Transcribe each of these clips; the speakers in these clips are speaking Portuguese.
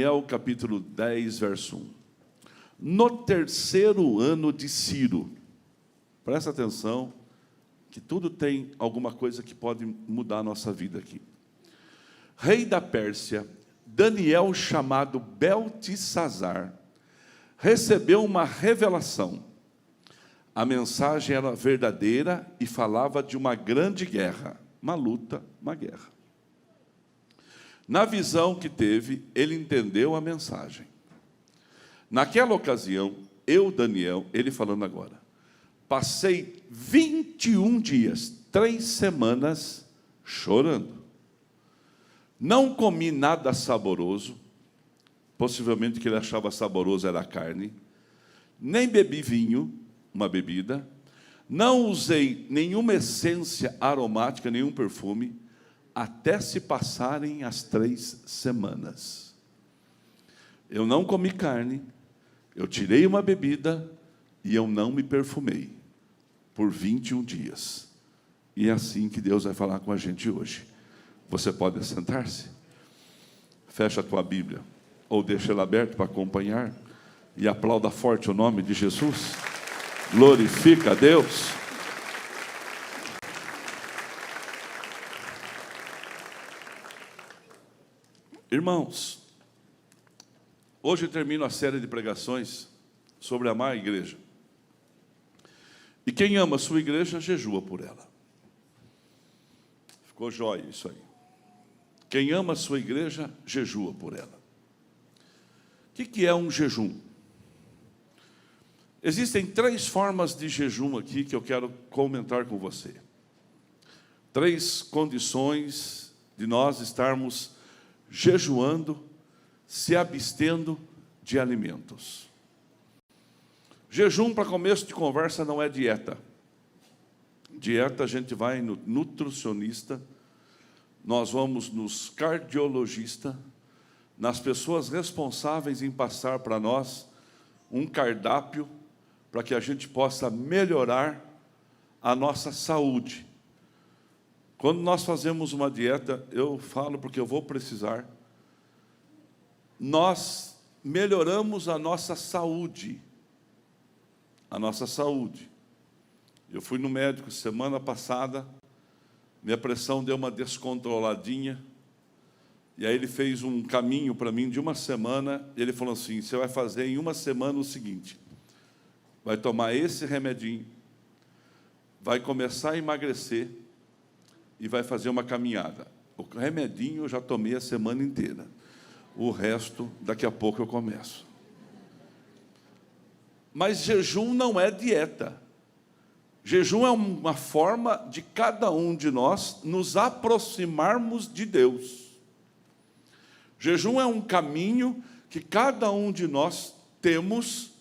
Daniel capítulo 10, verso 1. No terceiro ano de Ciro, presta atenção, que tudo tem alguma coisa que pode mudar a nossa vida aqui. Rei da Pérsia, Daniel, chamado Beltesazar, recebeu uma revelação. A mensagem era verdadeira e falava de uma grande guerra, uma luta, uma guerra. Na visão que teve, ele entendeu a mensagem. Naquela ocasião, eu, Daniel, ele falando agora, passei 21 dias, 3 semanas, chorando. Não comi nada saboroso, possivelmente o que ele achava saboroso era a carne, nem bebi vinho, uma bebida, não usei nenhuma essência aromática, nenhum perfume, até se passarem as 3 semanas. Eu não comi carne, eu tirei uma bebida e eu não me perfumei por 21 dias. E é assim que Deus vai falar com a gente hoje. Você pode sentar-se? Fecha a tua Bíblia, ou deixa ela aberta para acompanhar, e aplauda forte o nome de Jesus. Glorifica a Deus. Irmãos, hoje eu termino a série de pregações sobre amar a igreja. E quem ama a sua igreja, jejua por ela. Ficou jóia isso aí. Quem ama a sua igreja, jejua por ela. O que é um jejum? Existem 3 formas de jejum aqui que eu quero comentar com você. 3 condições de nós estarmos jejuando, se abstendo de alimentos. Jejum, para começo de conversa, não é dieta. Dieta, a gente vai no nutricionista, nós vamos nos cardiologista, nas pessoas responsáveis em passar para nós um cardápio para que a gente possa melhorar a nossa saúde. Quando nós fazemos uma dieta, eu falo porque eu vou precisar, nós melhoramos a nossa saúde. A nossa saúde. Eu fui no médico semana passada, minha pressão deu uma descontroladinha, e aí ele fez um caminho para mim de uma semana, ele falou assim, você vai fazer em uma semana o seguinte, vai tomar esse remedinho, vai começar a emagrecer, e vai fazer uma caminhada. O remedinho eu já tomei a semana inteira, o resto, daqui a pouco eu começo. Mas jejum não é dieta. Jejum é uma forma de cada um de nós nos aproximarmos de Deus. Jejum é um caminho que cada um de nós temos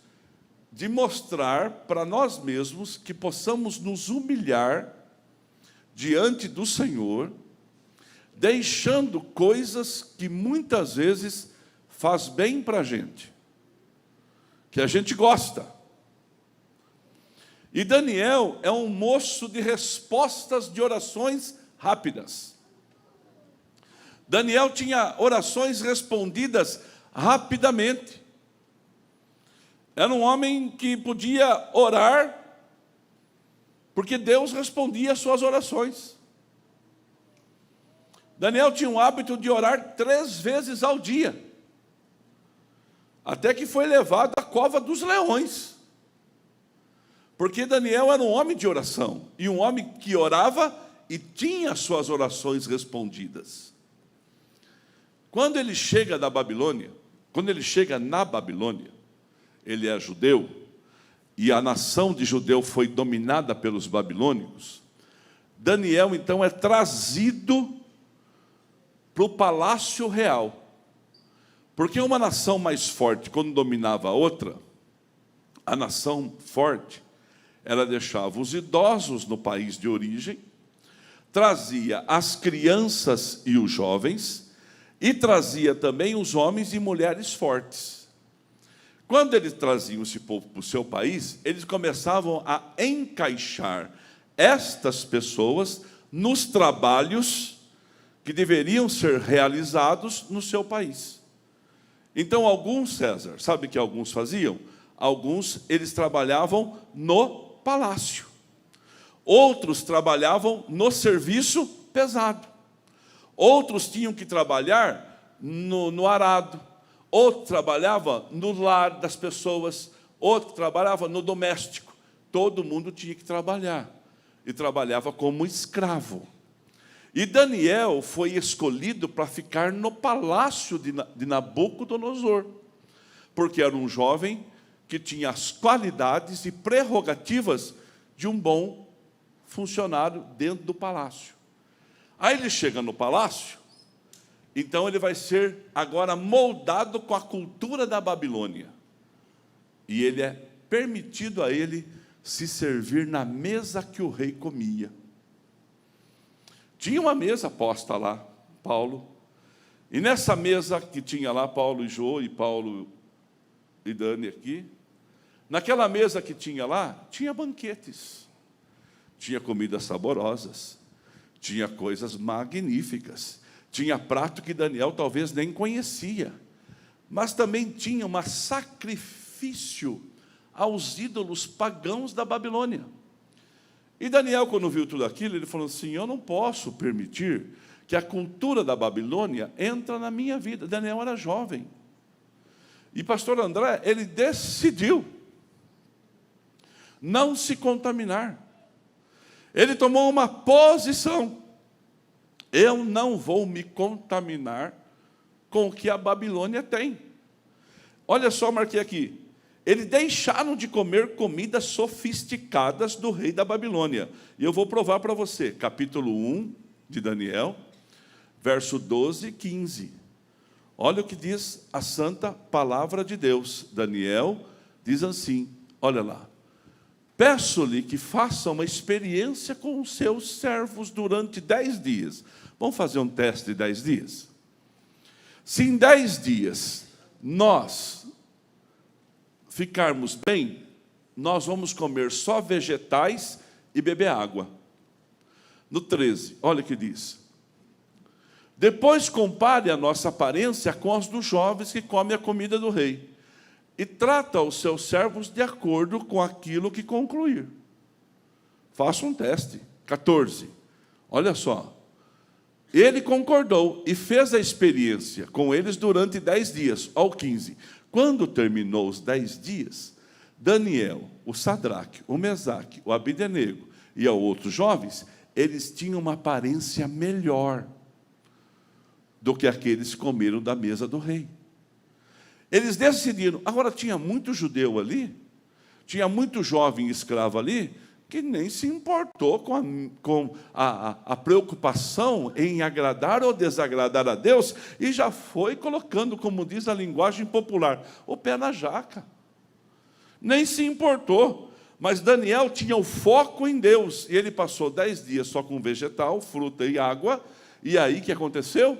de mostrar para nós mesmos que possamos nos humilhar diante do Senhor, deixando coisas que muitas vezes faz bem para a gente, que a gente gosta. E Daniel é um moço de respostas de orações rápidas. Daniel tinha orações respondidas rapidamente. Era um homem que podia orar, porque Deus respondia às suas orações. Daniel tinha o hábito de orar 3 vezes ao dia, até que foi levado à cova dos leões, porque Daniel era um homem de oração, e um homem que orava e tinha suas orações respondidas. Quando ele chega da Babilônia, quando ele chega na Babilônia, ele é judeu, e a nação de judeu foi dominada pelos babilônicos. Daniel, então, é trazido para o palácio real, porque uma nação mais forte, quando dominava a outra, a nação forte, ela deixava os idosos no país de origem, trazia as crianças e os jovens, e trazia também os homens e mulheres fortes. Quando eles traziam esse povo para o seu país, eles começavam a encaixar estas pessoas nos trabalhos que deveriam ser realizados no seu país. Então, alguns, César, sabe o que alguns faziam? Alguns, eles trabalhavam no palácio. Outros trabalhavam no serviço pesado. Outros tinham que trabalhar no arado. Outro trabalhava no lar das pessoas. Outro trabalhava no doméstico. Todo mundo tinha que trabalhar. E trabalhava como escravo. E Daniel foi escolhido para ficar no palácio de Nabucodonosor, porque era um jovem que tinha as qualidades e prerrogativas de um bom funcionário dentro do palácio. Aí ele chega no palácio, então ele vai ser agora moldado com a cultura da Babilônia. E ele é permitido a ele se servir na mesa que o rei comia. Tinha uma mesa posta lá, Paulo. E nessa mesa que tinha lá, Paulo e Jô, e Paulo e Dani aqui, naquela mesa que tinha lá, tinha banquetes. Tinha comidas saborosas. Tinha coisas magníficas. Tinha prato que Daniel talvez nem conhecia. Mas também tinha um sacrifício aos ídolos pagãos da Babilônia. E Daniel, quando viu tudo aquilo, ele falou assim: eu não posso permitir que a cultura da Babilônia entre na minha vida. Daniel era jovem. E pastor André, ele decidiu não se contaminar. Ele tomou uma posição: eu não vou me contaminar com o que a Babilônia tem. Olha só, marquei aqui. Eles deixaram de comer comidas sofisticadas do rei da Babilônia. E eu vou provar para você, capítulo 1 de Daniel, verso 12 e 15. Olha o que diz a santa palavra de Deus. Daniel diz assim, olha lá: peço-lhe que faça uma experiência com os seus servos durante 10 dias. Vamos fazer um teste de 10 dias? Se em 10 dias nós ficarmos bem, nós vamos comer só vegetais e beber água. No 13, olha o que diz: depois compare a nossa aparência com as dos jovens que comem a comida do rei, e trata os seus servos de acordo com aquilo que concluir. Faça um teste. 14, olha só. Ele concordou e fez a experiência com eles durante 10 dias. Ao 15. Quando terminou os 10 dias, Daniel, o Sadraque, o Mesaque, o Abdenego e os outros jovens, eles tinham uma aparência melhor do que aqueles que comeram da mesa do rei. Eles decidiram. Agora, tinha muito judeu ali, tinha muito jovem escravo ali, que nem se importou com a preocupação em agradar ou desagradar a Deus, e já foi colocando, como diz a linguagem popular, o pé na jaca. Nem se importou. Mas Daniel tinha o foco em Deus, e ele passou 10 dias só com vegetal, fruta e água, e aí o que aconteceu?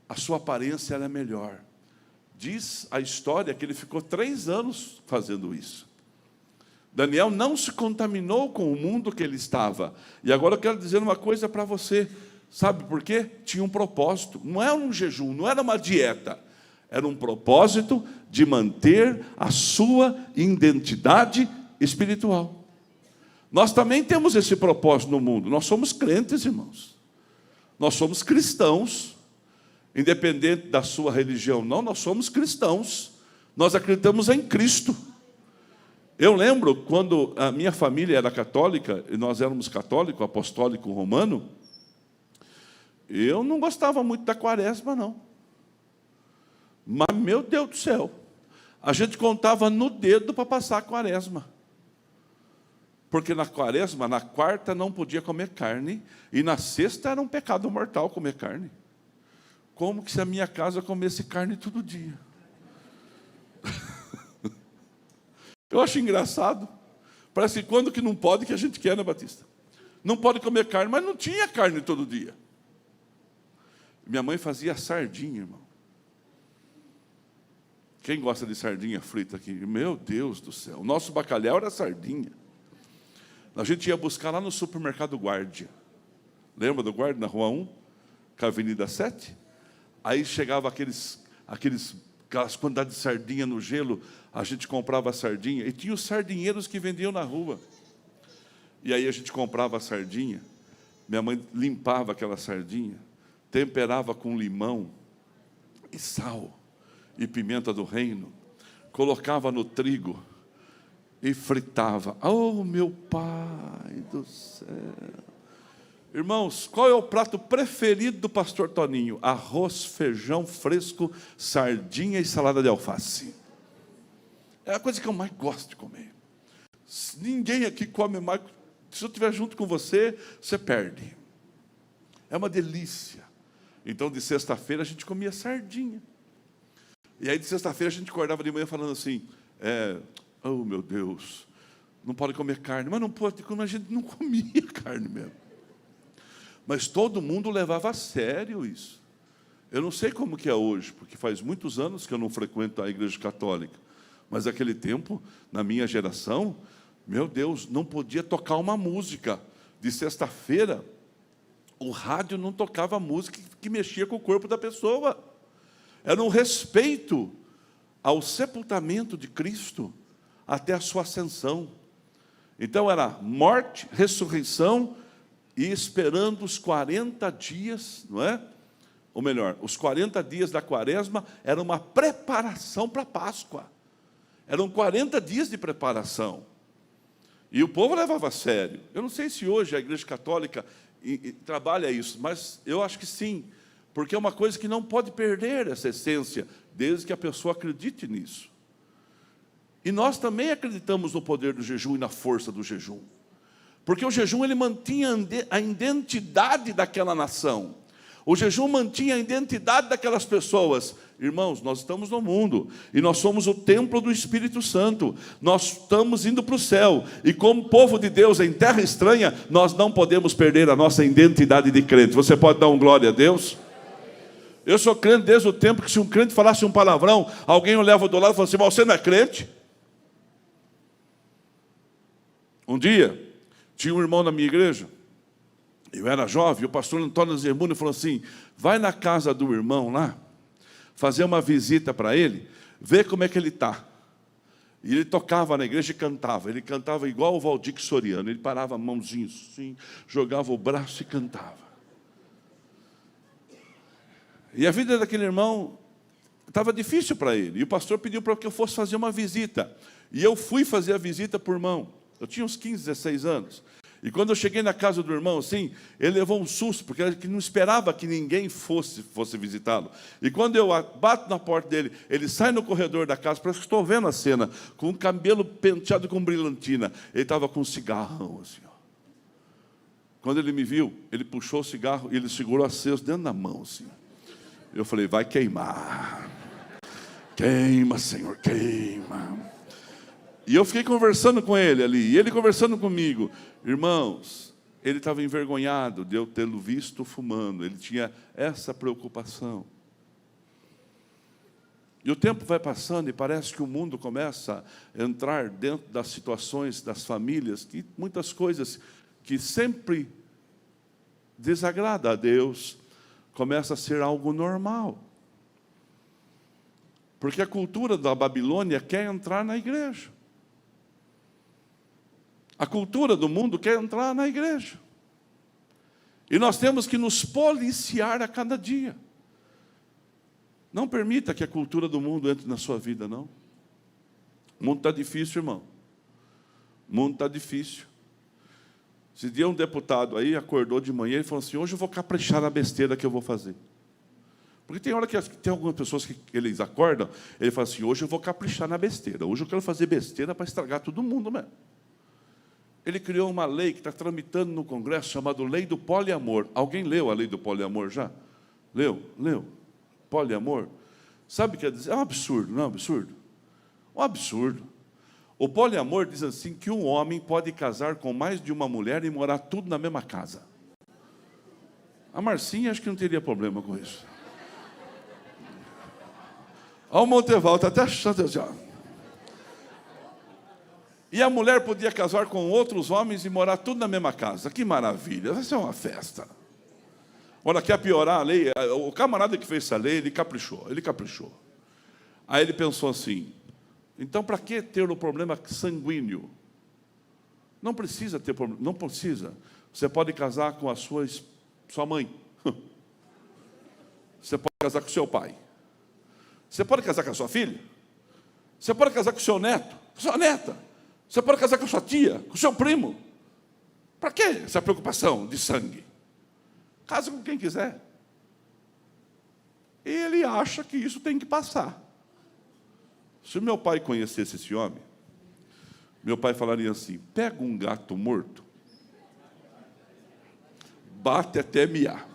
A sua aparência era melhor. Diz a história que ele ficou 3 anos fazendo isso. Daniel não se contaminou com o mundo que ele estava. E agora eu quero dizer uma coisa para você. Sabe por quê? Tinha um propósito. Não era um jejum, não era uma dieta. Era um propósito de manter a sua identidade espiritual. Nós também temos esse propósito no mundo. Nós somos crentes, irmãos. Nós somos cristãos. Independente da sua religião, não, nós somos cristãos. Nós acreditamos em Cristo. Eu lembro quando a minha família era católica, e nós éramos católico, apostólico romano, eu não gostava muito da quaresma, não. Mas, meu Deus do céu, a gente contava no dedo para passar a quaresma. Porque na quaresma, na quarta, não podia comer carne, e na sexta era um pecado mortal comer carne. Como que se a minha casa comesse carne todo dia? Eu acho engraçado. Parece que quando que não pode, que a gente quer, né, Batista? Não pode comer carne, mas não tinha carne todo dia. Minha mãe fazia sardinha, irmão. Quem gosta de sardinha frita aqui? Meu Deus do céu. O nosso bacalhau era sardinha. A gente ia buscar lá no supermercado Guardia. Lembra do Guardia, na Rua 1? Com a Avenida 7? Aí chegava aqueles aquelas quantidades de sardinha no gelo, a gente comprava a sardinha, e tinha os sardinheiros que vendiam na rua. E aí a gente comprava a sardinha, minha mãe limpava aquela sardinha, temperava com limão e sal e pimenta do reino, colocava no trigo e fritava. Oh, meu Pai do céu! Irmãos, qual é o prato preferido do pastor Toninho? Arroz, feijão fresco, sardinha e salada de alface. É a coisa que eu mais gosto de comer. Ninguém aqui come mais. Se eu estiver junto com você, você perde. É uma delícia. Então, de sexta-feira, a gente comia sardinha. E aí, de sexta-feira, a gente acordava de manhã falando assim, oh, meu Deus, não pode comer carne. Mas não pode, a gente não comia carne mesmo. Mas todo mundo levava a sério isso. Eu não sei como que é hoje, porque faz muitos anos que eu não frequento a igreja católica. Mas naquele tempo, na minha geração, meu Deus, não podia tocar uma música. De sexta-feira, o rádio não tocava música que mexia com o corpo da pessoa. Era um respeito ao sepultamento de Cristo até a sua ascensão. Então era morte, ressurreição e esperando os 40 dias, não é? Ou melhor, os 40 dias da quaresma era uma preparação para a Páscoa. Eram 40 dias de preparação. E o povo levava a sério. Eu não sei se hoje a Igreja Católica trabalha isso, mas eu acho que sim, porque é uma coisa que não pode perder essa essência, desde que a pessoa acredite nisso. E nós também acreditamos no poder do jejum e na força do jejum. Porque o jejum ele mantinha a identidade daquela nação. O jejum mantinha a identidade daquelas pessoas. Irmãos, nós estamos no mundo e nós somos o templo do Espírito Santo. Nós estamos indo para o céu. E como povo de Deus em terra estranha, nós não podemos perder a nossa identidade de crente. Você pode dar um glória a Deus? Eu sou crente desde o tempo que se um crente falasse um palavrão, alguém o leva do lado e fala assim, mas você não é crente? Um dia, tinha um irmão na minha igreja, eu era jovem, o pastor Antônio Zermuni falou assim, vai na casa do irmão lá, fazer uma visita para ele, ver como é que ele está. E ele tocava na igreja e cantava. Ele cantava igual o Valdir Soriano. Ele parava a mãozinha assim, jogava o braço e cantava. E a vida daquele irmão estava difícil para ele. E o pastor pediu para que eu fosse fazer uma visita. E eu fui fazer a visita para o irmão. Eu tinha uns 15, 16 anos. E quando eu cheguei na casa do irmão, assim, ele levou um susto, porque ele não esperava que ninguém fosse visitá-lo. E quando eu bato na porta dele, ele sai no corredor da casa, parece que estou vendo a cena, com um cabelo penteado com brilhantina. Ele estava com um cigarrão, assim, ó. Quando ele me viu, ele puxou o cigarro e ele segurou aceso dentro da mão, assim. Eu falei, vai queimar. Queima, Senhor, queima. E eu fiquei conversando com ele ali, e ele conversando comigo. Irmãos, ele estava envergonhado de eu tê-lo visto fumando. Ele tinha essa preocupação. E o tempo vai passando e parece que o mundo começa a entrar dentro das situações das famílias, que muitas coisas que sempre desagrada a Deus, começa a ser algo normal. Porque a cultura da Babilônia quer entrar na igreja. A cultura do mundo quer entrar na igreja. E nós temos que nos policiar a cada dia. Não permita que a cultura do mundo entre na sua vida, não. O mundo está difícil, irmão. O mundo está difícil. Esse dia um deputado aí acordou de manhã e falou assim, hoje eu vou caprichar na besteira que eu vou fazer. Porque tem hora que tem algumas pessoas que eles acordam, ele fala assim, hoje eu vou caprichar na besteira. Hoje eu quero fazer besteira para estragar todo mundo mesmo. Ele criou uma lei que está tramitando no Congresso, chamada Lei do Poliamor. Alguém leu a Lei do Poliamor já? Leu? Poliamor. Sabe o que quer dizer? É um absurdo, não é um absurdo? Um absurdo. O poliamor diz assim, que um homem pode casar com mais de uma mulher e morar tudo na mesma casa. A Marcinha acho que não teria problema com isso. Olha o Monteval, está até achando assim, ó. E a mulher podia casar com outros homens e morar tudo na mesma casa. Que maravilha, vai ser uma festa. Olha, quer piorar a lei? O camarada que fez essa lei, ele caprichou. Aí ele pensou assim, então para que ter o problema sanguíneo? Não precisa ter problema, não precisa. Você pode casar com sua mãe. Você pode casar com seu pai. Você pode casar com a sua filha. Você pode casar com o seu neto, com sua neta. Você pode casar com a sua tia, com o seu primo. Para que essa preocupação de sangue? Casa com quem quiser. Ele acha que isso tem que passar. Se o meu pai conhecesse esse homem, meu pai falaria assim, pega um gato morto, bate até miar.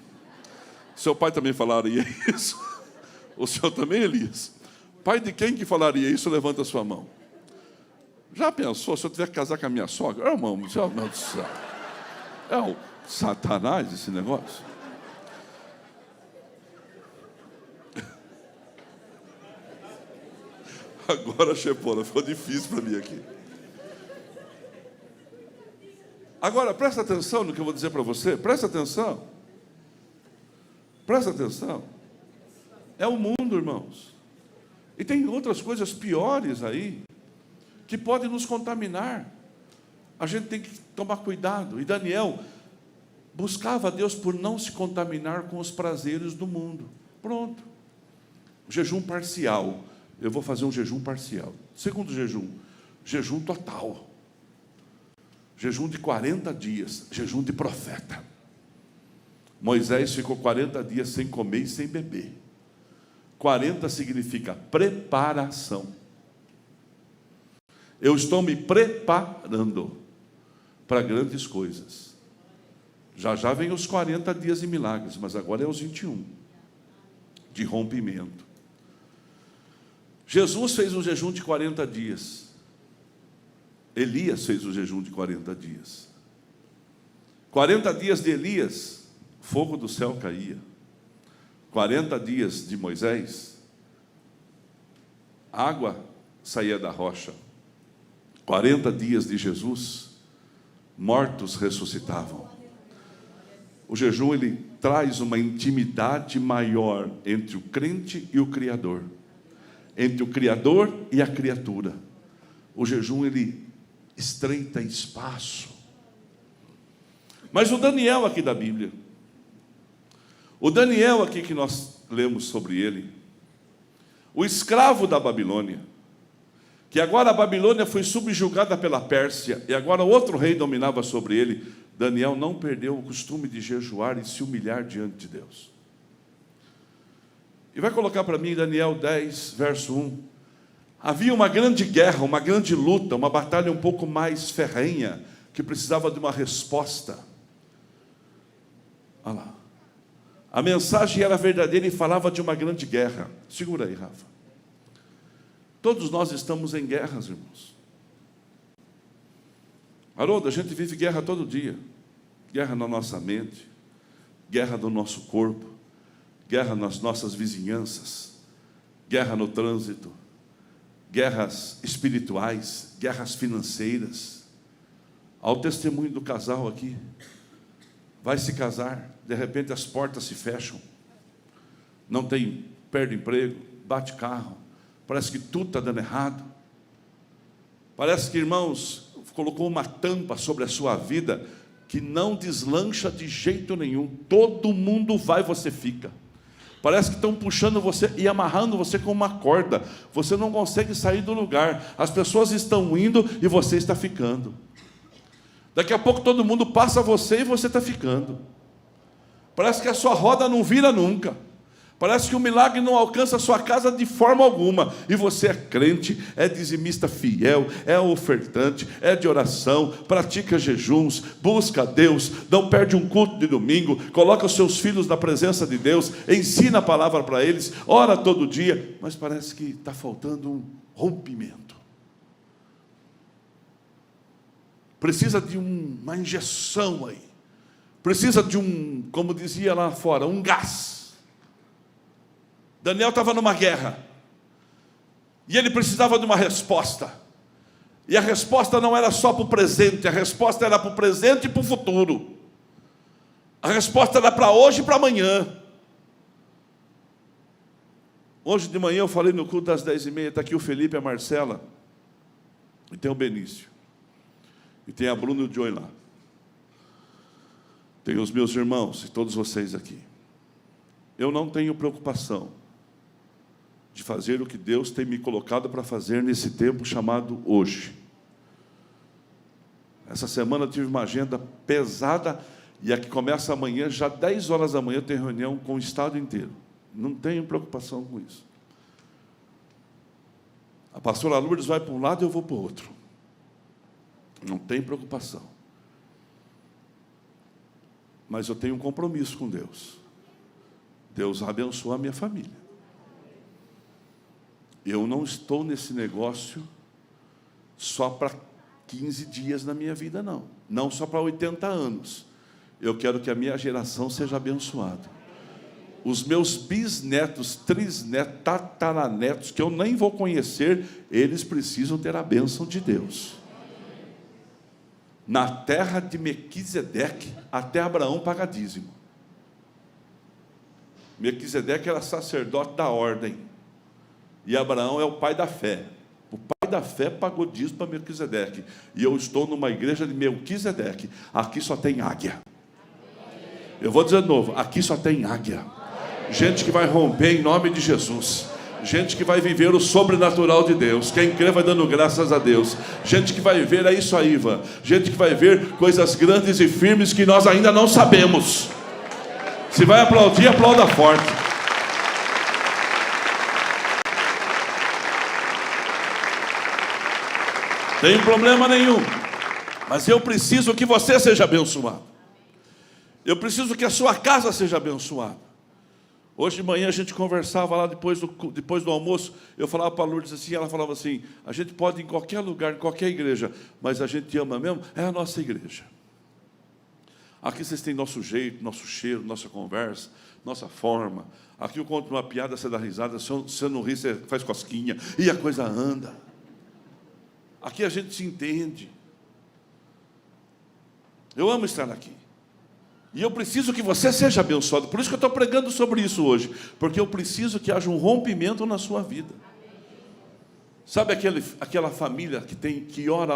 Seu pai também falaria isso? O senhor também, Elias? Pai de quem que falaria isso? Levanta a sua mão. Já pensou, se eu tiver que casar com a minha sogra? Irmão, meu Deus do céu. É o Satanás esse negócio. Agora, chefona, ficou difícil para mim aqui. Agora, presta atenção no que eu vou dizer para você. Presta atenção. Presta atenção. É o mundo, irmãos. E tem outras coisas piores aí, que podem nos contaminar. A gente tem que tomar cuidado. E Daniel buscava a Deus por não se contaminar com os prazeres do mundo. Pronto. Jejum parcial. Eu vou fazer um jejum parcial. Segundo jejum, jejum total. Jejum de 40 dias, jejum de profeta. Moisés ficou 40 dias sem comer e sem beber. 40 significa preparação. Eu estou me preparando para grandes coisas. Já já vem os 40 dias de milagres, mas agora é os 21 de rompimento. Jesus fez um jejum de 40 dias. Elias fez um jejum de 40 dias. 40 dias de Elias, fogo do céu caía. 40 dias de Moisés, água saía da rocha. 40 dias de Jesus, mortos ressuscitavam. O jejum, ele traz uma intimidade maior entre o crente e o Criador, entre o Criador e a criatura. O jejum, ele estreita espaço. Mas o Daniel aqui da Bíblia, o Daniel aqui que nós lemos sobre ele, o escravo da Babilônia, que agora a Babilônia foi subjugada pela Pérsia, e agora outro rei dominava sobre ele, Daniel não perdeu o costume de jejuar e se humilhar diante de Deus. E vai colocar para mim Daniel 10, verso 1. Havia uma grande guerra, uma grande luta, uma batalha um pouco mais ferrenha, que precisava de uma resposta. Olha lá. A mensagem era verdadeira e falava de uma grande guerra. Segura aí, Rafa. Todos nós estamos em guerras, irmãos. Haroldo, a gente vive guerra todo dia. Guerra na nossa mente, guerra no nosso corpo, guerra nas nossas vizinhanças, guerra no trânsito, guerras espirituais, guerras financeiras. Ao testemunho do casal aqui, vai se casar, de repente as portas se fecham, não tem, perde emprego, bate carro, parece que tudo está dando errado, parece que, irmãos, colocou uma tampa sobre a sua vida, que não deslancha de jeito nenhum, todo mundo vai, você fica, parece que estão puxando você e amarrando você com uma corda, você não consegue sair do lugar, as pessoas estão indo e você está ficando, daqui a pouco todo mundo passa você e você está ficando, parece que a sua roda não vira nunca, parece que o milagre não alcança a sua casa de forma alguma, e você é crente, é dizimista fiel, é ofertante, é de oração, pratica jejuns, busca a Deus, não perde um culto de domingo, coloca os seus filhos na presença de Deus, ensina a palavra para eles, ora todo dia, mas parece que está faltando um rompimento. Precisa de uma injeção aí, precisa de como dizia lá fora, um gás. Daniel estava numa guerra, e ele precisava de uma resposta, e a resposta não era só para o presente, a resposta era para o presente e para o futuro, a resposta era para hoje e para amanhã. Hoje de manhã eu falei no culto das 10h30, está aqui o Felipe, a Marcela, e tem o Benício, e tem a Bruna e o Joey lá. Tem os meus irmãos e todos vocês aqui. Eu não tenho preocupação de fazer o que Deus tem me colocado para fazer nesse tempo chamado hoje. Essa semana eu tive uma agenda pesada, e a que começa amanhã, já 10 horas da manhã, eu tenho reunião com o estado inteiro. Não tenho preocupação com isso. A pastora Lourdes vai para um lado e eu vou para o outro. Não tem preocupação. Mas eu tenho um compromisso com Deus. Deus abençoa a minha família. Eu não estou nesse negócio só para 15 dias na minha vida, não. Não só para 80 anos. Eu quero que a minha geração seja abençoada. Os meus bisnetos, trisnetos, tataranetos, que eu nem vou conhecer, eles precisam ter a bênção de Deus. Na terra de Melquisedeque, até Abraão paga dízimo. Melquisedeque era sacerdote da ordem, e Abraão é o pai da fé. O pai da fé pagou dízimo para Melquisedeque. E eu estou numa igreja de Melquisedeque. Aqui só tem águia. Eu vou dizer de novo, aqui só tem águia. Gente que vai romper em nome de Jesus. Gente que vai viver o sobrenatural de Deus. Quem crê vai dando graças a Deus. Gente que vai ver, é isso aí, Ivan. Gente que vai ver coisas grandes e firmes que nós ainda não sabemos. Se vai aplaudir, aplauda forte. Tem problema nenhum. Mas eu preciso que você seja abençoado. Eu preciso que a sua casa seja abençoada. Hoje de manhã a gente conversava lá depois do almoço. Eu falava para a Lourdes assim, ela falava assim: a gente pode ir em qualquer lugar, em qualquer igreja, mas a gente ama mesmo, é a nossa igreja. Aqui vocês têm nosso jeito, nosso cheiro, nossa conversa, nossa forma. Aqui eu conto uma piada, você dá risada, se você não ri, você faz cosquinha, e a coisa anda. Aqui a gente se entende. Eu amo estar aqui. E eu preciso que você seja abençoado. Por isso que eu estou pregando sobre isso hoje. Porque eu preciso que haja um rompimento na sua vida. Sabe aquela família que ora,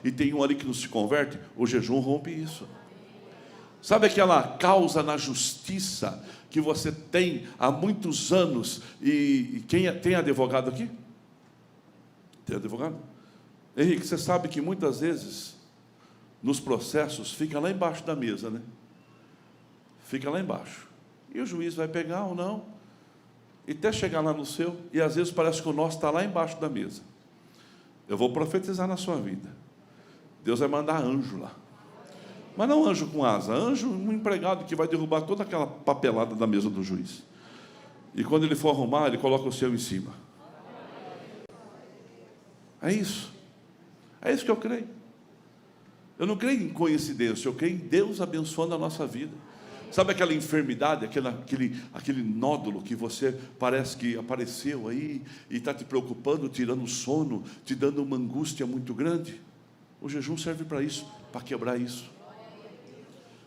e tem um ali que não se converte? O jejum rompe isso. Sabe aquela causa na justiça que você tem há muitos anos? E tem advogado aqui? Tem advogado? Henrique, você sabe que muitas vezes, nos processos, fica lá embaixo da mesa, né? Fica lá embaixo. E o juiz vai pegar ou não, e até chegar lá no seu, e às vezes parece que o nosso está lá embaixo da mesa. Eu vou profetizar na sua vida. Deus vai mandar anjo lá. Mas não anjo com asa, anjo, um empregado que vai derrubar toda aquela papelada da mesa do juiz. E quando ele for arrumar, ele coloca o seu em cima. É isso. É isso que eu creio. Eu não creio em coincidência, eu creio em Deus abençoando a nossa vida. Sabe aquela enfermidade, aquele nódulo que você parece que apareceu aí e está te preocupando, tirando o sono, te dando uma angústia muito grande? O jejum serve para isso, para quebrar isso.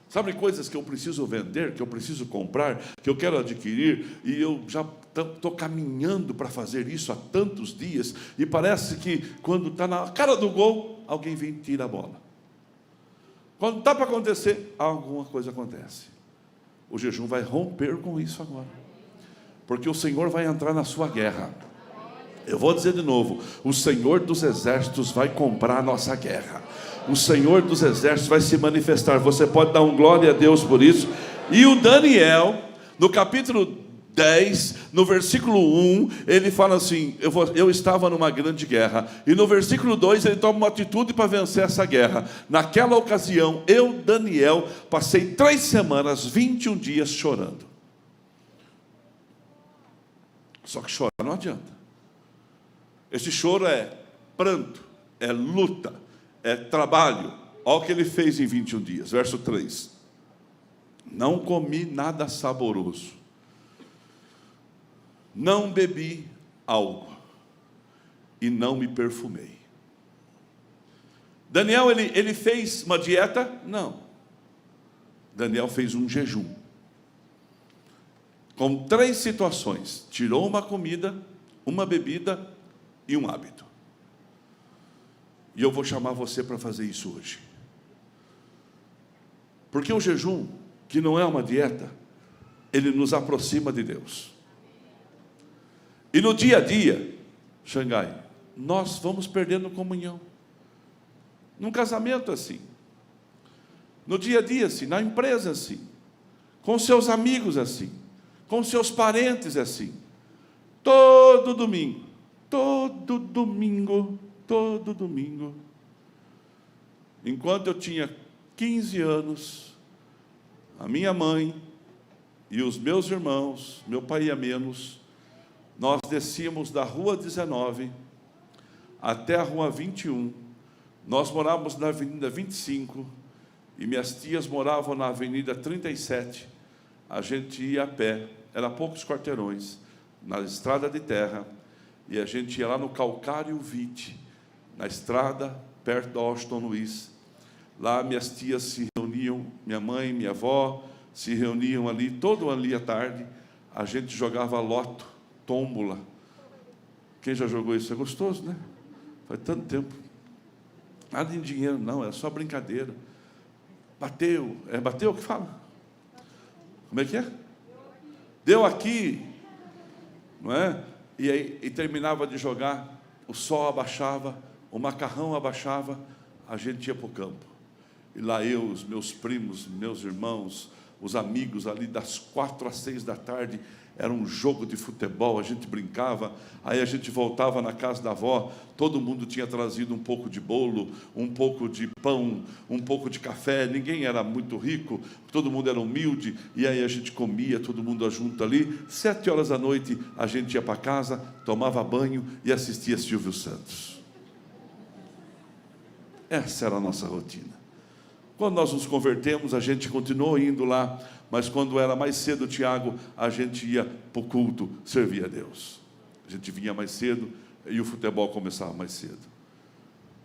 Sabe coisas que eu preciso vender, que eu preciso comprar, que eu quero adquirir, e eu já estou caminhando para fazer isso há tantos dias, e parece que quando está na cara do gol, alguém vem e tira a bola. Quando está para acontecer, alguma coisa acontece. O jejum vai romper com isso agora, porque o Senhor vai entrar na sua guerra. Eu vou dizer de novo, o Senhor dos exércitos vai comprar a nossa guerra. O Senhor dos exércitos vai se manifestar. Você pode dar um glória a Deus por isso. E o Daniel, no capítulo 10, no versículo 1, ele fala assim: eu estava numa grande guerra. E no versículo 2, ele toma uma atitude para vencer essa guerra. Naquela ocasião, eu, Daniel, passei 3 semanas, 21 dias chorando. Só que chorar não adianta. Esse choro é pranto, é luta, é trabalho. Olha o que ele fez em 21 dias, verso 3. Não comi nada saboroso, não bebi algo, e não me perfumei. Daniel, ele fez uma dieta? Não. Daniel fez um jejum. com 3 situações: tirou uma comida, uma bebida e um hábito. E eu vou chamar você para fazer isso hoje. Porque o jejum, que não é uma dieta, ele nos aproxima de Deus. E no dia a dia, Xangai, nós vamos perdendo comunhão. Num casamento assim, no dia a dia assim, na empresa assim, com seus amigos assim, com seus parentes assim. Todo domingo, enquanto eu tinha 15 anos, a minha mãe e os meus irmãos, meu pai ia menos, nós descíamos da rua 19 até a rua 21, nós morávamos na avenida 25, e minhas tias moravam na avenida 37, a gente ia a pé, era poucos quarteirões, na estrada de terra, e a gente ia lá no Calcário Vite, na estrada, perto da Washington Luiz. Lá minhas tias se reuniam, minha mãe, minha avó, se reuniam ali, todo ali à tarde, a gente jogava loto, tômbola. Quem já jogou isso? É gostoso, né? Faz tanto tempo. Nada em dinheiro, não, é só brincadeira. Bateu, bateu o que fala? Como é que é? Deu aqui, não é? E aí e terminava de jogar, o sol abaixava, o macarrão abaixava, a gente ia para o campo. E lá eu, os meus primos, meus irmãos, os amigos ali das 4 às 6 da tarde, era um jogo de futebol, a gente brincava, aí a gente voltava na casa da avó, todo mundo tinha trazido um pouco de bolo, um pouco de pão, um pouco de café, ninguém era muito rico, todo mundo era humilde, e aí a gente comia, todo mundo junto ali, 7 horas da noite, a gente ia para casa, tomava banho e assistia Silvio Santos. Essa era a nossa rotina. Quando nós nos convertemos, a gente continuou indo lá, mas quando era mais cedo, Tiago, a gente ia para o culto servir a Deus. A gente vinha mais cedo e o futebol começava mais cedo.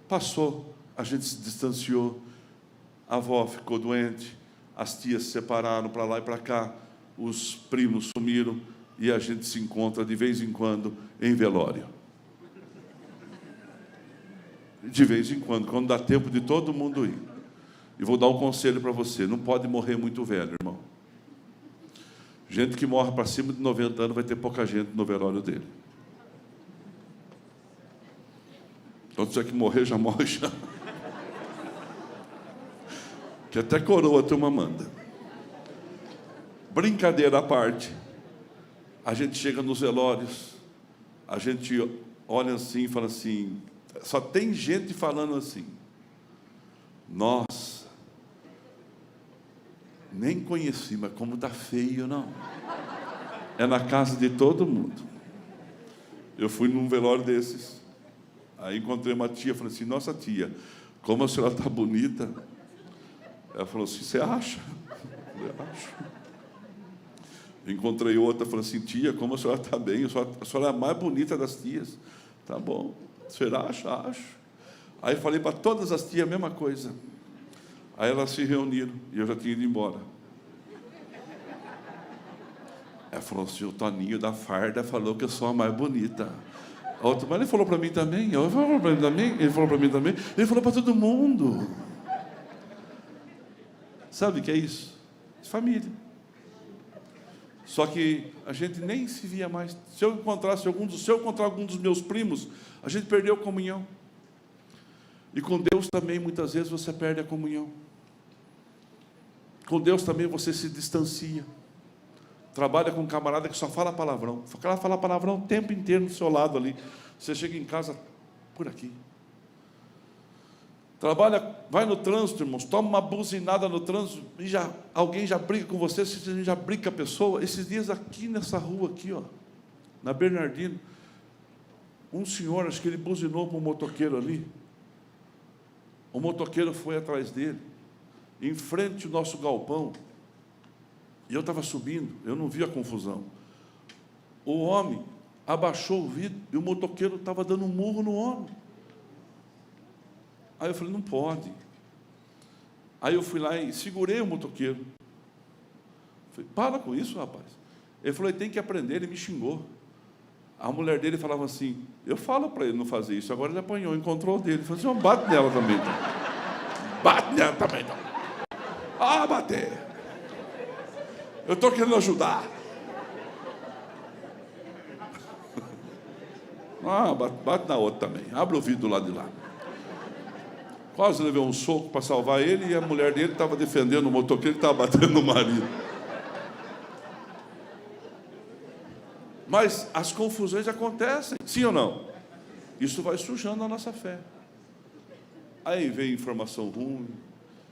Passou, a gente se distanciou, a avó ficou doente, as tias se separaram para lá e para cá, os primos sumiram e a gente se encontra de vez em quando em velório. De vez em quando dá tempo de todo mundo ir. E vou dar um conselho para você: não pode morrer muito velho, irmão. Gente que morre para cima de 90 anos vai ter pouca gente no velório dele. Então, se tiver que morrer, já morre já. Que até coroa a turma manda. Brincadeira à parte, a gente chega nos velórios, a gente olha assim e fala assim, só tem gente falando assim: nossa, nem conheci, mas como está feio, não. É na casa de todo mundo. Eu fui num velório desses. Aí encontrei uma tia, falei assim: nossa tia, como a senhora está bonita. Ela falou assim: você acha? Eu acho. Encontrei outra, falei assim: tia, como a senhora está bem, a senhora é a mais bonita das tias. Tá bom, você acha? Acho. Aí falei para todas as tias a mesma coisa. Aí elas se reuniram e eu já tinha ido embora. Ela falou assim: o Toninho da farda falou que eu sou a mais bonita. A outra, mas ele falou para mim também. Eu falou para mim também. Ele falou para mim também. Ele falou para todo mundo. Sabe o que é isso? Família. Só que a gente nem se via mais. Se eu encontrar algum dos meus primos, a gente perdeu a comunhão. E com Deus também, muitas vezes, você perde a comunhão. Com Deus também você se distancia. Trabalha com um camarada que só fala palavrão. O cara fala palavrão o tempo inteiro do seu lado ali. Você chega em casa, por aqui. Trabalha, vai no trânsito, irmãos, toma uma buzinada no trânsito e alguém já briga com você, você já briga com a pessoa. Esses dias aqui nessa rua, aqui, ó, na Bernardino, um senhor, acho que ele buzinou para um motoqueiro ali. O motoqueiro foi atrás dele, em frente ao nosso galpão, e eu estava subindo, eu não vi a confusão. O homem abaixou o vidro e o motoqueiro estava dando um murro no homem. Aí eu falei: não pode. Aí eu fui lá e segurei o motoqueiro. Falei: para com isso, rapaz. Ele falou, ele tem que aprender, ele me xingou. A mulher dele falava assim, eu falo para ele não fazer isso, agora ele apanhou, encontrou o dele. Ele falou assim, bate nela também. Então. Bate nela também, então. Ah, bater. Eu estou querendo ajudar. Ah, bate na outra também. Abre o vidro do lado de lá. Quase levei um soco para salvar ele e a mulher dele estava defendendo o motoqueiro que estava batendo no marido. Mas as confusões acontecem, sim ou não? Isso vai sujando a nossa fé. Aí vem informação ruim,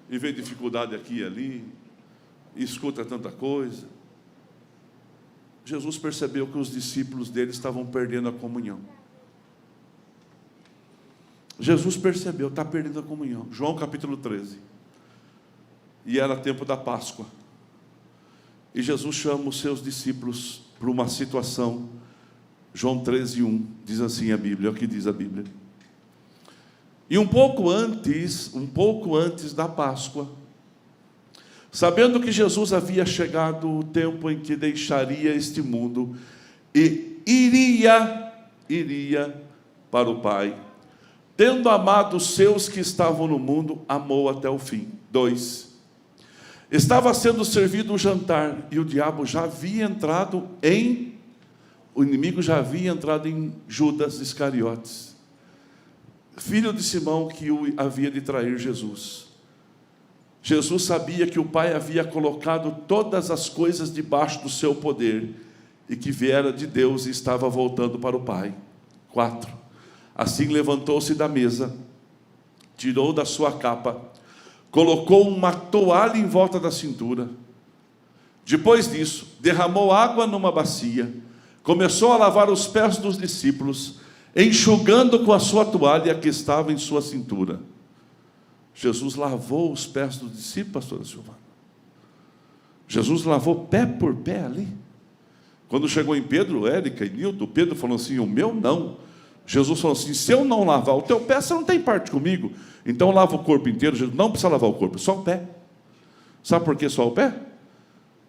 e vem dificuldade aqui e ali, e escuta tanta coisa. Jesus percebeu que os discípulos dele estavam perdendo a comunhão. Jesus percebeu, está perdendo a comunhão. João capítulo 13. E era tempo da Páscoa. E Jesus chama os seus discípulos para uma situação. João 13:1, diz assim a Bíblia, é o que diz a Bíblia. E um pouco antes da Páscoa, sabendo que Jesus havia chegado o tempo em que deixaria este mundo e iria para o Pai, tendo amado os seus que estavam no mundo, amou até o fim. 2. Estava sendo servido o jantar, e o diabo já havia entrado o inimigo já havia entrado em Judas Iscariotes, filho de Simão, que havia de trair Jesus. Jesus sabia que o Pai havia colocado todas as coisas debaixo do seu poder, e que viera de Deus e estava voltando para o Pai. 4. Assim levantou-se da mesa, tirou da sua capa, colocou uma toalha em volta da cintura. Depois disso, derramou água numa bacia, começou a lavar os pés dos discípulos, enxugando com a sua toalha que estava em sua cintura. Jesus lavou os pés dos discípulos, pastora Silvana. Jesus lavou pé por pé ali. Quando chegou em Pedro, Érica e Nilton, Pedro falou assim, o meu não. Jesus falou assim, se eu não lavar o teu pé, você não tem parte comigo. Então lava o corpo inteiro. Jesus não precisa lavar o corpo, só o pé. Sabe por que só o pé?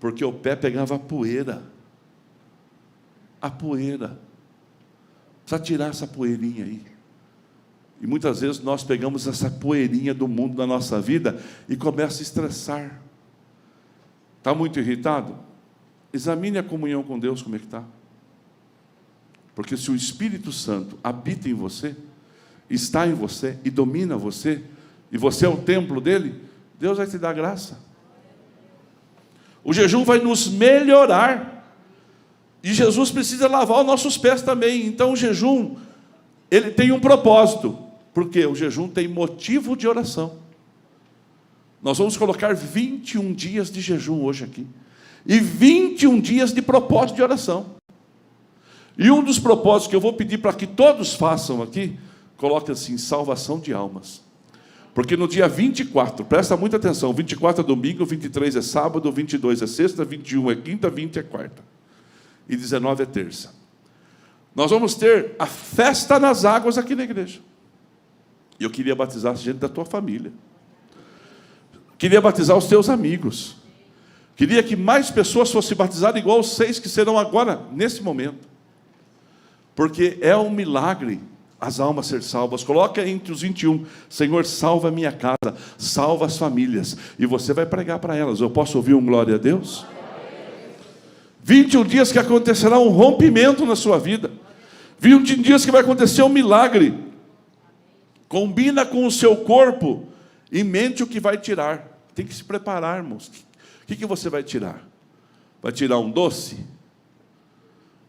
Porque o pé pegava a poeira. A poeira. Precisa tirar essa poeirinha aí. E muitas vezes nós pegamos essa poeirinha do mundo da nossa vida e começa a estressar. Está muito irritado? Examine a comunhão com Deus, como é que está. Porque se o Espírito Santo habita em você, está em você e domina você, e você é o templo dele, Deus vai te dar graça. O jejum vai nos melhorar. E Jesus precisa lavar os nossos pés também. Então o jejum, ele tem um propósito. Porque o jejum tem motivo de oração. Nós vamos colocar 21 dias de jejum hoje aqui. E 21 dias de propósito de oração. E um dos propósitos que eu vou pedir para que todos façam aqui, coloque assim, salvação de almas. Porque no dia 24, presta muita atenção, 24 é domingo, 23 é sábado, 22 é sexta, 21 é quinta, 20 é quarta. E 19 é terça. Nós vamos ter a festa nas águas aqui na igreja. E eu queria batizar gente da tua família. Queria batizar os teus amigos. Queria que mais pessoas fossem batizadas igual os 6 que serão agora, nesse momento. Porque é um milagre as almas ser salvas. Coloca entre os 21, Senhor, salva a minha casa, salva as famílias. E você vai pregar para elas. Eu posso ouvir um glória a Deus? 21 dias que acontecerá um rompimento na sua vida. 21 dias que vai acontecer um milagre. Combina com o seu corpo e mente o que vai tirar. Tem que se preparar, irmãos. O que você vai tirar? Vai tirar um doce?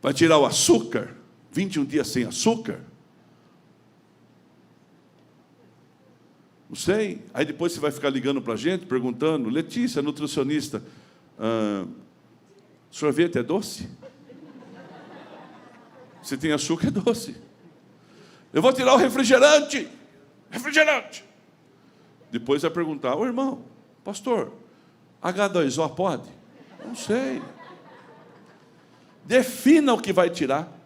Vai tirar o açúcar? 21 dias sem açúcar? Não sei. Aí depois você vai ficar ligando para a gente, perguntando, Letícia, nutricionista, sorvete é doce? Se tem açúcar, é doce. Eu vou tirar o refrigerante. Refrigerante. Depois vai perguntar, ô irmão, pastor, H2O pode? Não sei. Defina o que vai tirar.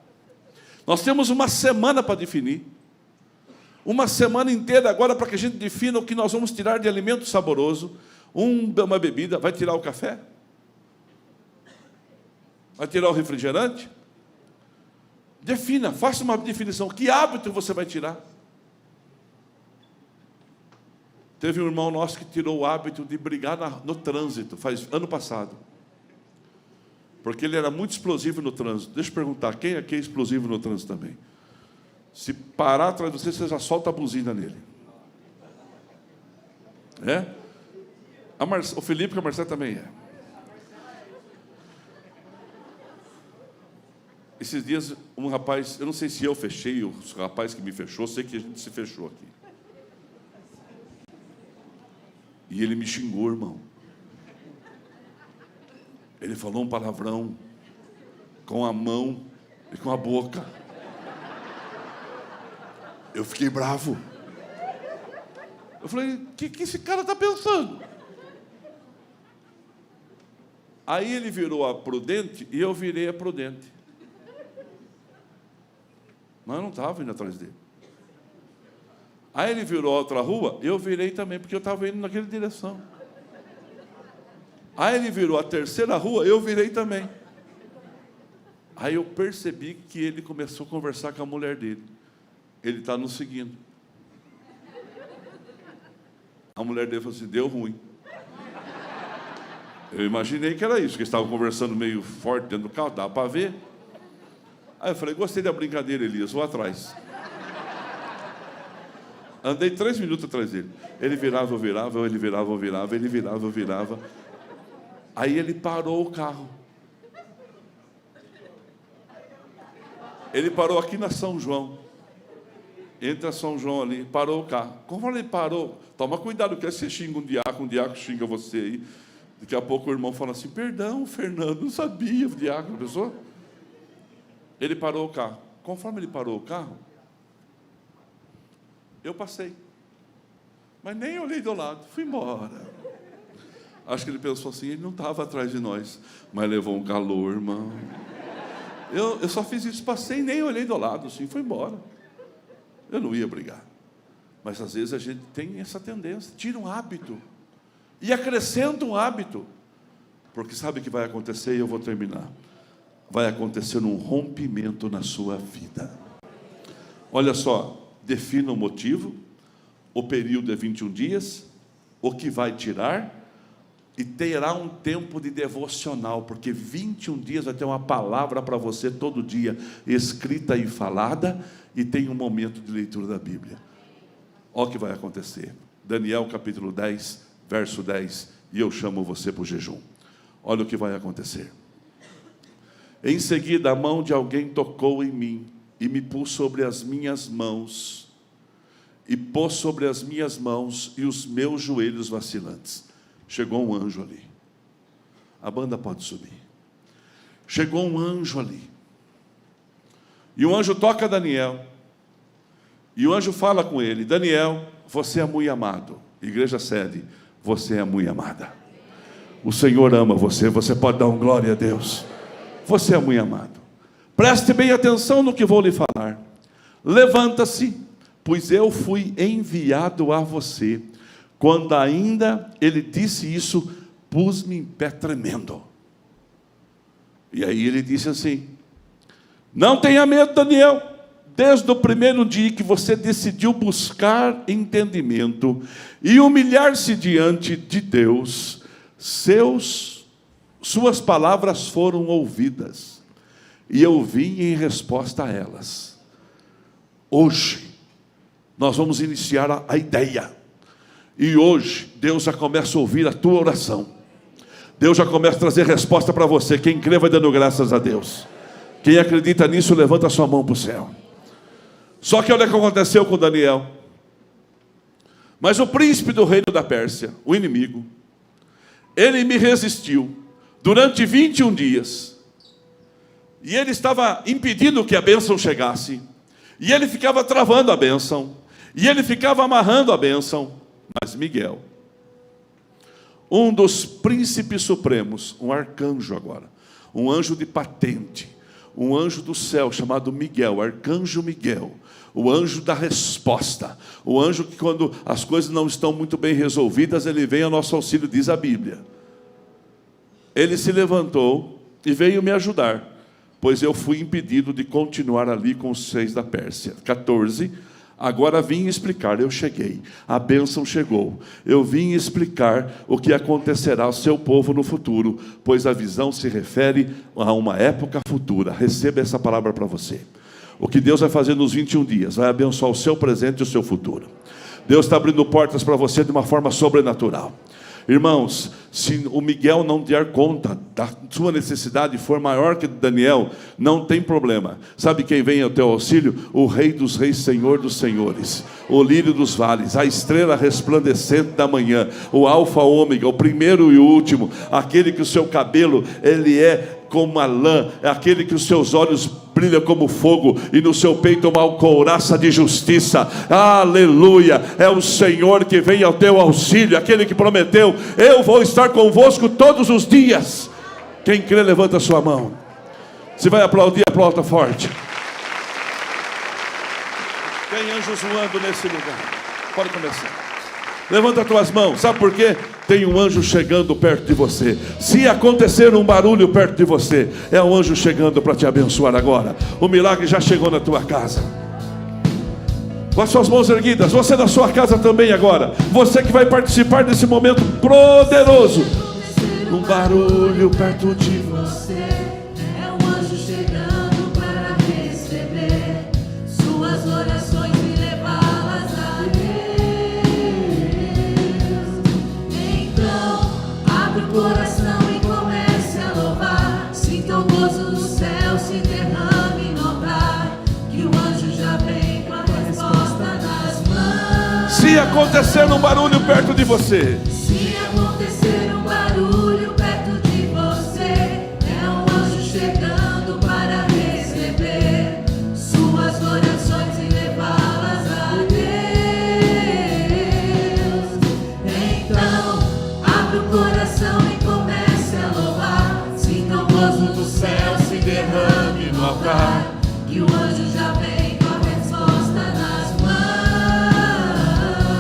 Nós temos uma semana para definir. Uma semana inteira agora para que a gente defina o que nós vamos tirar de alimento saboroso. Uma bebida, vai tirar o café? Vai tirar o refrigerante? Defina, faça uma definição. Que hábito você vai tirar? Teve um irmão nosso que tirou o hábito de brigar no trânsito, faz ano passado. Porque ele era muito explosivo no trânsito. Deixa eu perguntar, quem aqui é explosivo no trânsito também? Se parar atrás de você, você já solta a buzina nele. É? O Felipe e a Marcela também é. Esses dias, um rapaz, eu não sei se eu fechei, o rapaz que me fechou, sei que a gente se fechou aqui. E ele me xingou, irmão. Ele falou um palavrão com a mão e com a boca. Eu fiquei bravo. Eu falei, o que esse cara está pensando? Aí ele virou a prudente e eu virei a prudente. Mas eu não estava indo atrás dele. Aí ele virou a outra rua, eu virei também, porque eu estava indo naquela direção. Aí ele virou a terceira rua, eu virei também. Aí eu percebi que ele começou a conversar com a mulher dele. Ele está nos seguindo. A mulher dele falou assim, deu ruim. Eu imaginei que era isso, que eles estavam conversando meio forte dentro do carro, dava para ver. Aí eu falei, gostei da brincadeira, Elias, vou atrás. Andei 3 minutos atrás dele. Ele virava, eu virava, ele virava, eu virava, ele virava, eu virava. Aí ele parou o carro. Ele parou aqui na São João. Entre a São João ali, parou o carro. Conforme ele parou, toma cuidado, que você xinga um diácono xinga você aí. Daqui a pouco o irmão fala assim, perdão, Fernando, não sabia, o diácono, pensou? Ele parou o carro. Conforme ele parou o carro, eu passei. Mas nem olhei do lado, fui embora. Acho que ele pensou assim, ele não estava atrás de nós, mas levou um calor, irmão. Eu só fiz isso, passei, nem olhei do lado, assim, fui embora. Eu não ia brigar. Mas às vezes a gente tem essa tendência, tira um hábito e acrescenta um hábito. Porque sabe o que vai acontecer? E eu vou terminar. Vai acontecer um rompimento na sua vida. Olha só, defina o motivo, o período é 21 dias, o que vai tirar, e terá um tempo de devocional, porque 21 dias vai ter uma palavra para você todo dia, escrita e falada, e tem um momento de leitura da Bíblia. Olha o que vai acontecer. Daniel capítulo 10, verso 10, e eu chamo você para o jejum. Olha o que vai acontecer. Em seguida, a mão de alguém tocou em mim, e me pôs sobre as minhas mãos, e pôs sobre as minhas mãos, e os meus joelhos vacilantes. Chegou um anjo ali. A banda pode subir. Chegou um anjo ali. E o anjo toca Daniel. E o anjo fala com ele, Daniel, você é muito amado. Igreja sede, você é muito amada. O Senhor ama você, você pode dar um glória a Deus. Você é muito amado. Preste bem atenção no que vou lhe falar. Levanta-se, pois eu fui enviado a você. Quando ainda ele disse isso, pus-me em pé tremendo. E aí ele disse assim, não tenha medo, Daniel. Desde o primeiro dia que você decidiu buscar entendimento e humilhar-se diante de Deus, suas palavras foram ouvidas, e eu vim em resposta a elas. Hoje, nós vamos iniciar a ideia, e hoje, Deus já começa a ouvir a tua oração, Deus já começa a trazer resposta para você. Quem crê vai dando graças a Deus. Quem acredita nisso, levanta a sua mão para o céu. Só que olha o que aconteceu com Daniel. Mas o príncipe do reino da Pérsia, o inimigo, ele me resistiu durante 21 dias. E ele estava impedindo que a bênção chegasse. E ele ficava travando a bênção. E ele ficava amarrando a bênção. Mas Miguel, um dos príncipes supremos, um arcanjo agora, um anjo de patente, um anjo do céu chamado Miguel, arcanjo Miguel, o anjo da resposta, o anjo que quando as coisas não estão muito bem resolvidas, ele vem ao nosso auxílio, diz a Bíblia. Ele se levantou e veio me ajudar, pois eu fui impedido de continuar ali com os reis da Pérsia. 14. Agora vim explicar, eu cheguei, a bênção chegou. Eu vim explicar o que acontecerá ao seu povo no futuro, pois a visão se refere a uma época futura. Receba essa palavra para você. O que Deus vai fazer nos 21 dias vai abençoar o seu presente e o seu futuro. Deus está abrindo portas para você de uma forma sobrenatural. Irmãos, se o Miguel não der conta da sua necessidade, for maior que Daniel, não tem problema. Sabe quem vem ao teu auxílio? O Rei dos Reis, Senhor dos Senhores, o lírio dos vales, a estrela resplandecente da manhã, o alfa, ômega, o primeiro e o último, aquele que o seu cabelo, ele é como a lã, é aquele que os seus olhos brilham como fogo, e no seu peito uma couraça de justiça. Aleluia, é o Senhor que vem ao teu auxílio, aquele que prometeu: eu vou estar convosco todos os dias. Quem crê, levanta a sua mão. Se vai aplaudir, aplauda forte. Tem anjos voando nesse lugar. Pode começar. Levanta as tuas mãos. Sabe por quê? Tem um anjo chegando perto de você. Se acontecer um barulho perto de você, é um anjo chegando para te abençoar agora. O milagre já chegou na tua casa. Com as suas mãos erguidas, você na sua casa também agora. Você que vai participar desse momento poderoso. Um barulho perto de você. É um anjo chegando para receber suas orações e levá-las a coração e comece a louvar. Sinta o gozo do céu se derrame e notar que o anjo já vem com a resposta nas mãos. Se acontecer um barulho perto de você, se acontecer um barulho perto de você, é um anjo chegando para receber suas orações e levá-las a Deus. Então abre o coração e comece a louvar. Sinta o gozo do céu se derrame no altar, que o anjo já vem com a resposta nas mãos.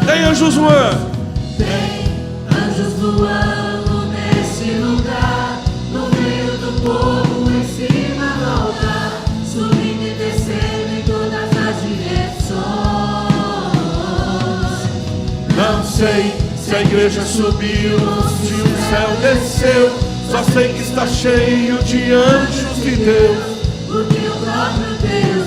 tem anjos voando. Tem anjos voando nesse lugar, no meio do povo, em cima do altar, subindo e descendo em todas as direções. Não sei se a igreja subiu ou se o céu desceu, só sei que está cheio de anjos de Deus. Porque o próprio Deus